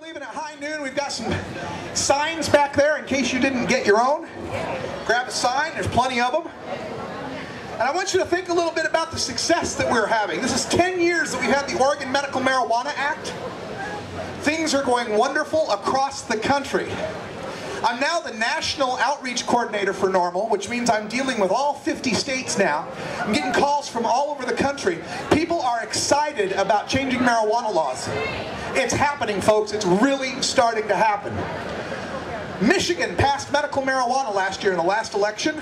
leaving at high noon. We've got some signs back there in case you didn't get your own. Grab a sign, there's plenty of them. And I want you to think a little bit about the success that we're having. This is 10 years that we've had the Oregon Medical Marijuana Act. Things are going wonderful across the country. I'm now the National Outreach Coordinator for NORML, which means I'm dealing with all 50 states now. I'm getting calls from all over the country. People are excited about changing marijuana laws. It's happening, folks. It's really starting to happen. Michigan passed medical marijuana last year in the last election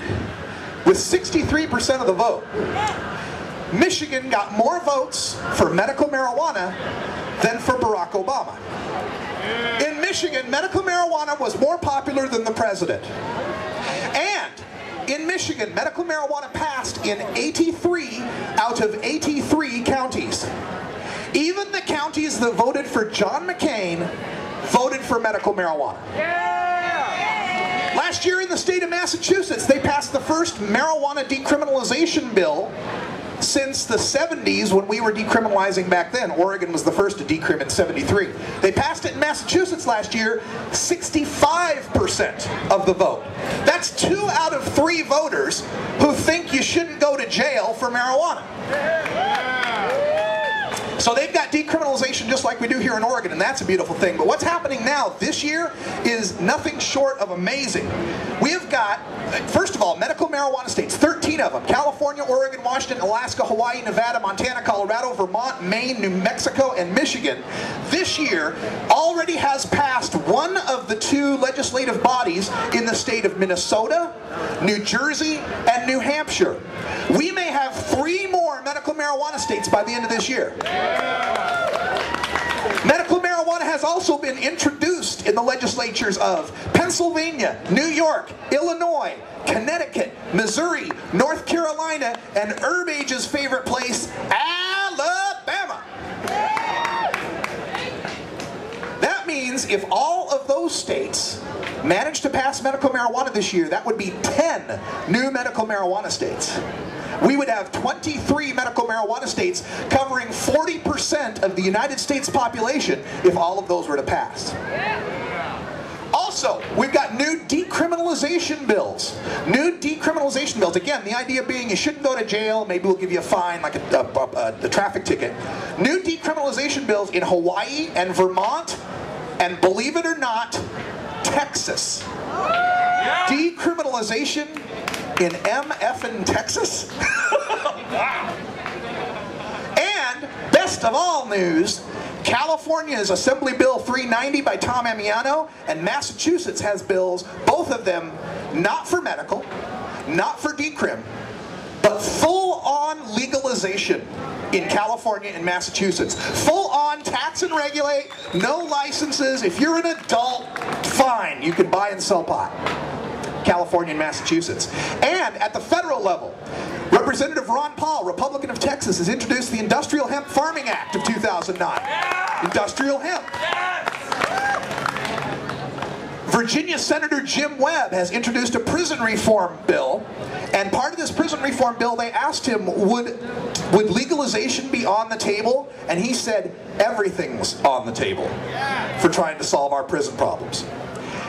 with 63% of the vote. Michigan got more votes for medical marijuana than for Barack Obama. In Michigan, medical marijuana was more popular than the president. And in Michigan, medical marijuana passed in 83 out of 83 counties. Even the counties that voted for John McCain voted for medical marijuana. Last year in the state of Massachusetts, they passed the first marijuana decriminalization bill since the 70s, when we were decriminalizing back then. Oregon was the first to decrim in 73. They passed it in Massachusetts last year, 65% of the vote. That's 2 out of 3 voters who think you shouldn't go to jail for marijuana. So they've got decriminalization just like we do here in Oregon, and that's a beautiful thing. But what's happening now this year is nothing short of amazing. We have got, first of all, medical marijuana states, 13 of them. California, Oregon, Washington, Alaska, Hawaii, Nevada, Montana, Colorado, Vermont, Maine, New Mexico, and Michigan. This year already has passed one of the 2 legislative bodies in the state of Minnesota, New Jersey, and New Hampshire. We may have 3 more medical marijuana states by the end of this year. Medical marijuana has also been introduced in the legislatures of Pennsylvania, New York, Illinois, Connecticut, Missouri, North Carolina, and Herb Age's favorite place, Alabama. That means if all of those states manage to pass medical marijuana this year, that would be 10 new medical marijuana states. We would have 23 medical marijuana states covering 40% of the United States population if all of those were to pass. Also, we've got new decriminalization bills. New decriminalization bills. Again, the idea being you shouldn't go to jail, maybe we'll give you a fine, like a traffic ticket. New decriminalization bills in Hawaii and Vermont, and believe it or not, Texas. Decriminalization in MF in Texas? And best of all news, California's Assembly Bill 390 by Tom Amiano, and Massachusetts has bills, both of them not for medical, not for decrim, but full-on legalization in California and Massachusetts. Full-on tax and regulate, no licenses. If you're an adult, fine, you can buy and sell pot. California and Massachusetts. And at the federal level, Representative Ron Paul, Republican of Texas, has introduced the Industrial Hemp Farming Act of 2009. Industrial hemp. Virginia Senator Jim Webb has introduced a prison reform bill, and part of this prison reform bill, they asked him, would legalization be on the table? And he said, everything's on the table for trying to solve our prison problems.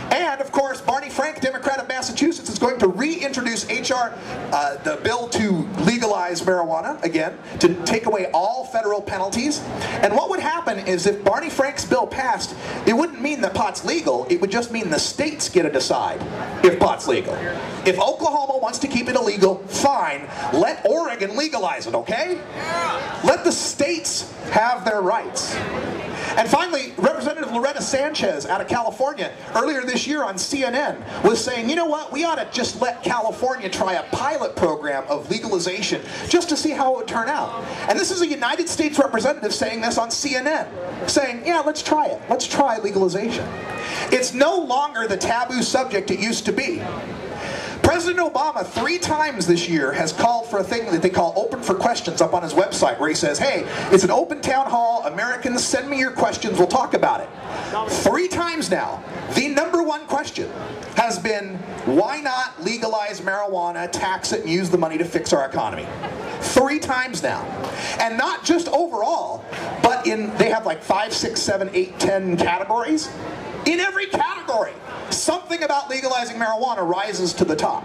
And, of course, Barney Frank, Democrat of Massachusetts, is going to reintroduce the bill to legalize marijuana, again, to take away all federal penalties. And what would happen is if Barney Frank's bill passed, it wouldn't mean that pot's legal, it would just mean the states get to decide if pot's legal. If Oklahoma wants to keep it illegal, fine, let Oregon legalize it, okay? Let the states have their rights. And finally, Representative Loretta Sanchez out of California, earlier this year on CNN, was saying, you know what, we ought to just let California try a pilot program of legalization just to see how it would turn out. And this is a United States representative saying this on CNN, saying, yeah, let's try it. Let's try legalization. It's no longer the taboo subject it used to be. President Obama 3 times this year has called for a thing that they call Open for Questions up on his website, where he says, hey, it's an open town hall, Americans, send me your questions, we'll talk about it. 3 times now, the #1 question has been, why not legalize marijuana, tax it, and use the money to fix our economy? 3 times now. And not just overall, but they have like 5, 6, 7, 8, 10 categories. In every category, something about legalizing marijuana rises to the top.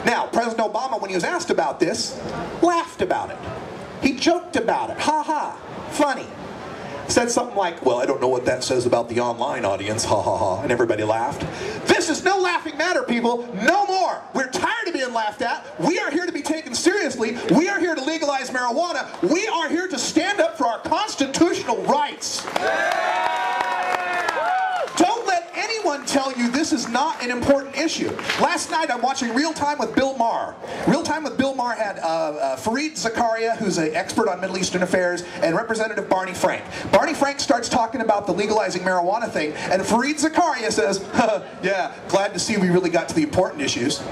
Now, President Obama, when he was asked about this, laughed about it. He joked about it. Ha ha. Funny. Said something like, well, I don't know what that says about the online audience, ha ha ha, and everybody laughed. This is no laughing matter, people. No more. We're tired of being laughed at. We are here to be taken seriously. We are here to legalize marijuana. We are here to stand up for our constitutional rights. Don't let anyone tell you this is not an important issue. Last night I'm watching Real Time with Bill Maher. Real Time with Bill Maher had Fareed Zakaria, who's an expert on Middle Eastern affairs, and Representative Barney Frank. Barney Frank starts talking about the legalizing marijuana thing, and Fareed Zakaria says, yeah, glad to see we really got to the important issues.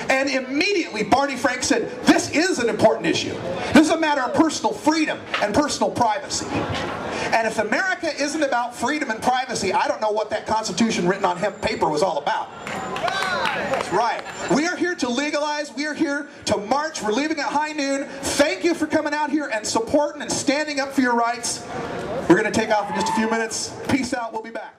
And immediately Barney Frank said, this is an important issue. This is a matter of personal freedom and personal privacy. And if America isn't about freedom and privacy, I don't know what that Constitution written on hemp paper was all about. That's right. We are here to legalize. We are here to march. We're leaving at high noon. Thank you for coming out here and supporting and standing up for your rights. We're going to take off in just a few minutes. Peace out. We'll be back.